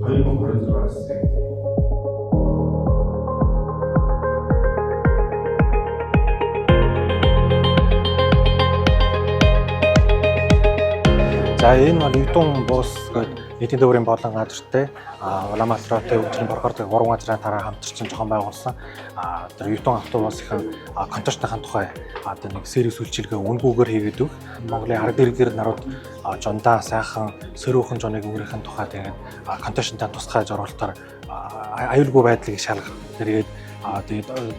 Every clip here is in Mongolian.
2026-аас За энэ бол Юдун бус гэдэг эдийн дүүрийн болон газартай Уламасраатай өвчнөд борохортой 3 газрын тараа хамтарсан зохион байгуулсан тэр Юдун автобусынхаа контейнерын тухай нэг сервис үйлчилгээ үнгүүгээр хийгээд өг. Монголын арга иргэр нарууд жондаа сайхан сөрөөхөн жоныг өнгөрөхөн тухай тэгээд контейнертай тусгай зориултаар аюулгүй байдлыг шалгах. Тэгээд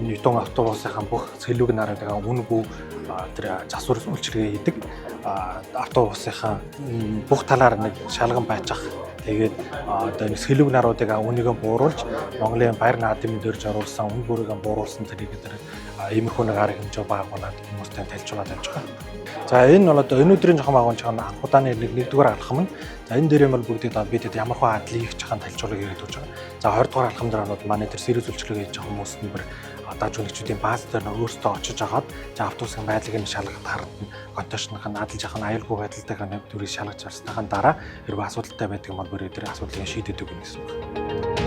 Юдун автобусынхаа бүх цэлүүг нарыг үнгүй тэр засвар үйлчилгээ хийдэг. Автобусынхаа бүх талаар нэг шалган байцах. Тэгээд энэ сэлүүг наруудыг үнийгээ бууруулж Монголын баяр наадмын дөрж оруулсан үн бүрийг бууруулсан тэрийг иймэрхүү нэг арга хэмжээ байгуулад хүмүүстэй танилцуулаад байж байгаа. За энэ бол одоо өнөөдрийн зохион байгуулагч анхудааны нэгдүгээр алхам нь. За энэ дээр юм бол бүгдийг бид ямархуу адлыг чахан танилцуулах гэж бодож байгаа. За 20 дугаар алхам дээр манай тэр сервис үйлчилгээ хийж байгаа хүмүүс нь бүр даажуулагчдын бааз дээр өөрсдөө очиж агаад за автобусын байдлыг нь шалгахад харагдана. Контейнерын надлж яхан аюулгүй байдалтайгаа төрийг шалгаж харсныхаа дараа хэрвээ асуудалтай байдаг юм бол бүр тэр асуудлыг шийдэдэг юм гэсэн үг.